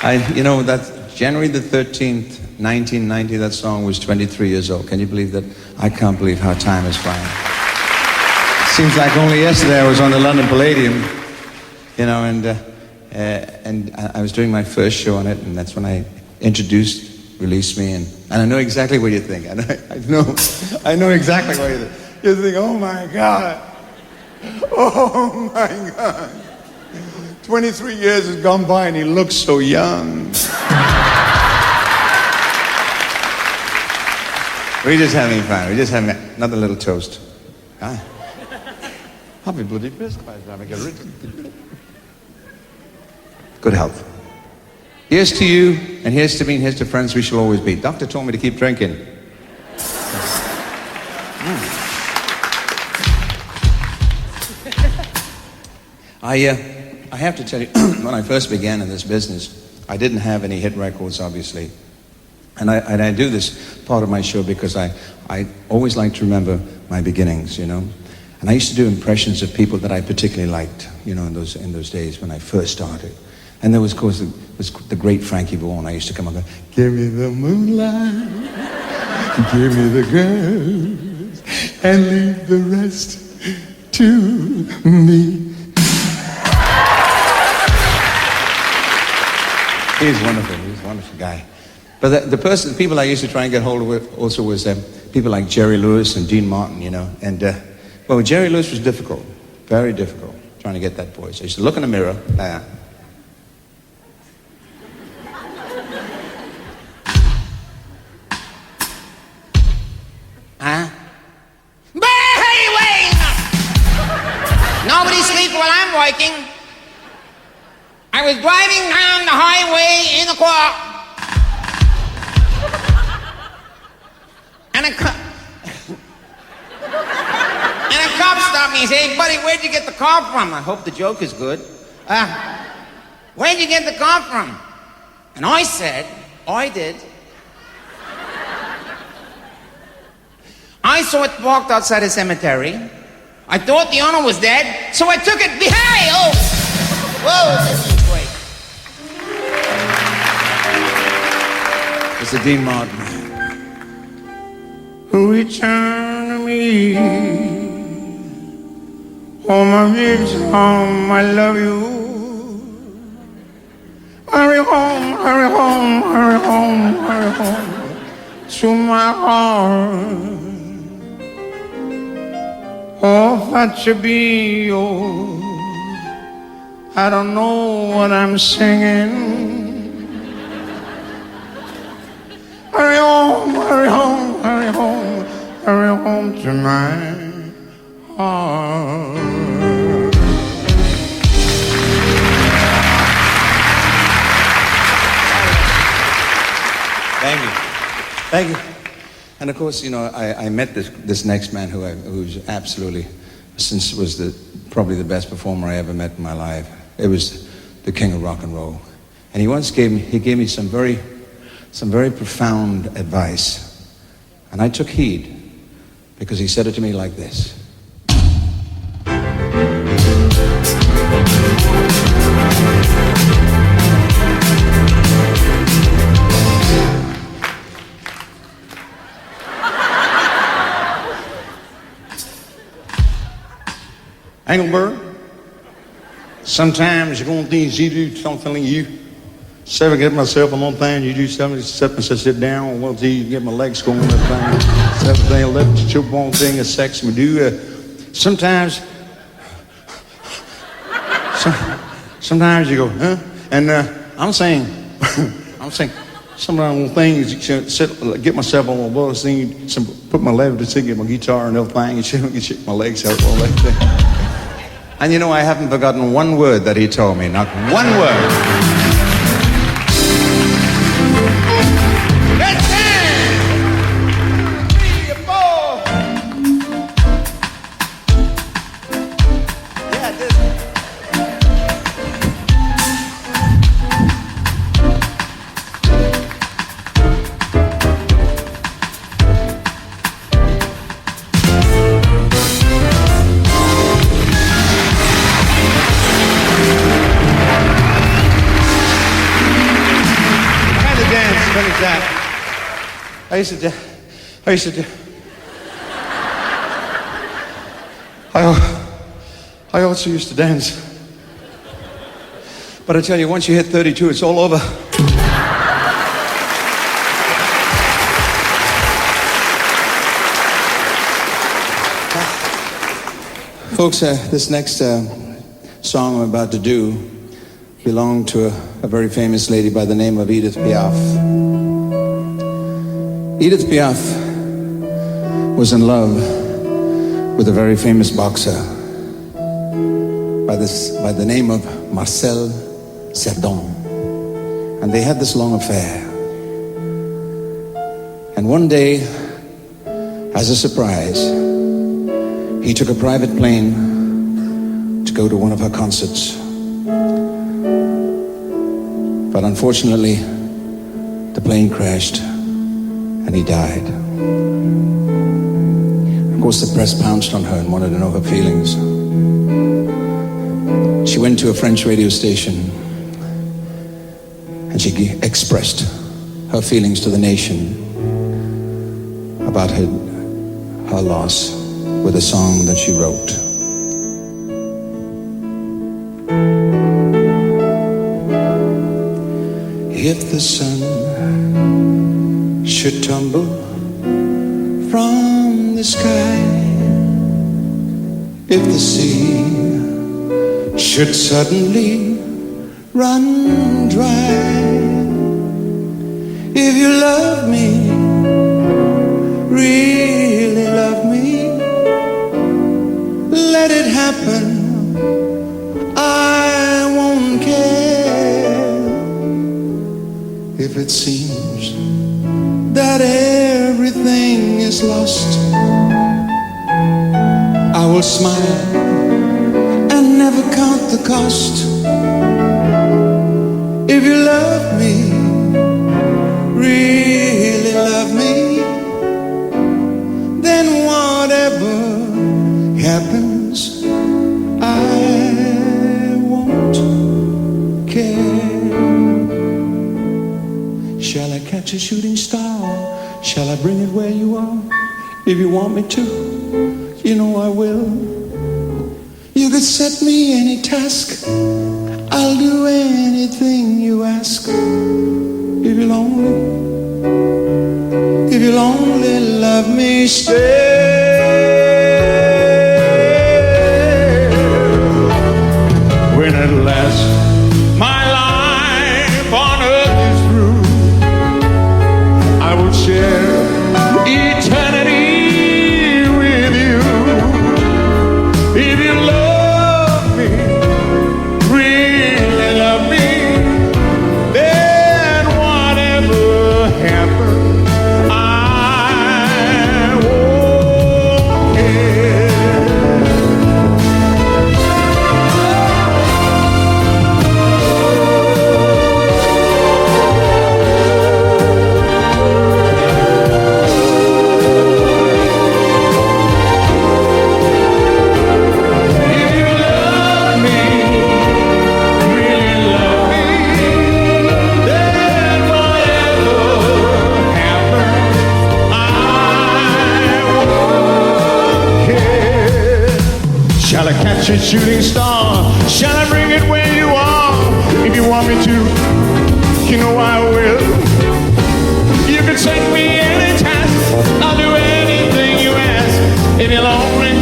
You know, that's January the 13th, 1990, that song was 23 years old. Can you believe that? I can't believe how time is flying. Seems like only yesterday I was on the London Palladium, you know, and I was doing my first show on it, and that's when I introduced Release Me, and I know exactly what you think. I know exactly what you think. You think, oh my God, oh my God. 23 years has gone by and he looks so young. We're just having fun. We're just having another little toast. Happy bloody Christmas. Good health. Here's to you, and here's to me, and here's to friends we shall always be. Doctor told me to keep drinking. I have to tell you, when I first began in this business, I didn't have any hit records, obviously. And I do this part of my show because I always like to remember my beginnings, you know. And I used to do impressions of people that I particularly liked, you know, in those days when I first started. And there was, of course, the great Frankie Vaughan. I used to come up and go, give me the moonlight, give me the girls, and leave the rest to me. He's wonderful. He's a wonderful guy. But the people I used to try and get hold of also was people like Jerry Lewis and Dean Martin, you know. And, well, Jerry Lewis was difficult, very difficult, trying to get that voice. I used to look in the mirror, Nobody sleeps while I'm working. I was driving down the highway in a car. And a cop stopped me and said, hey, buddy, where'd you get the car from? I hope the joke is good. Where'd you get the car from? And I said, I did. I saw it parked outside a cemetery. I thought the owner was dead, so I took it behind. Oh, whoa, this is great. It's a Dean Martin. Return to me, oh my big home, I love you. Hurry home, hurry home, hurry home, hurry home to my heart. Oh, that should be yours. I don't know what I'm singing. Hurry home, hurry home, hurry home, hurry home to my heart. Thank you. Thank you. And of course, you know, I met this next man who's absolutely, since was probably the best performer I ever met in my life. It was the king of rock and roll. And he once gave me some very profound advice. And I took heed, because he said it to me like this. Engelbert, sometimes you're going to things you do something like you. Say I get myself on one thing, you do something, sit down, well, you get my legs going, that thing, everything, left, chip one thing, a sex we do. Sometimes you go, huh? And I'm saying, sometimes one thing is get myself on one thing, put my legs to get my guitar and everything, and get my legs out, all that thing. And you know, I haven't forgotten one word that he told me, not one word. I used to I also used to dance. But I tell you, once you hit 32, it's all over. Folks, this next song I'm about to do belonged to a very famous lady by the name of Edith Piaf. Edith Piaf was in love with a very famous boxer by the name of Marcel Cerdan. And they had this long affair. And one day, as a surprise, he took a private plane to go to one of her concerts. But unfortunately, the plane crashed and he died. Of course, the press pounced on her and wanted to know her feelings. She went to a French radio station and she expressed her feelings to the nation about her loss with a song that she wrote. If the sun should tumble from the sky, if the sea should suddenly run dry, if you love me, really love me, let it happen, I won't care. If it seems that everything is lost, I will smile and never count the cost. If you love me, really love me, then whatever happens, I won't care. Shall I catch a shooting star? Shall I bring it where you are? If you want me to, you know I will. You could set me any task, I'll do anything you ask. If you'll only love me, stay. When at last my life on earth is through, I will share eternity with you. If you love me, really love me, then whatever happens, I won't care. Shall I catch a shooting star? Shall I bring it where you are? If you want me to, you know I will. You can take me any task, I'll do anything you ask. If you'll only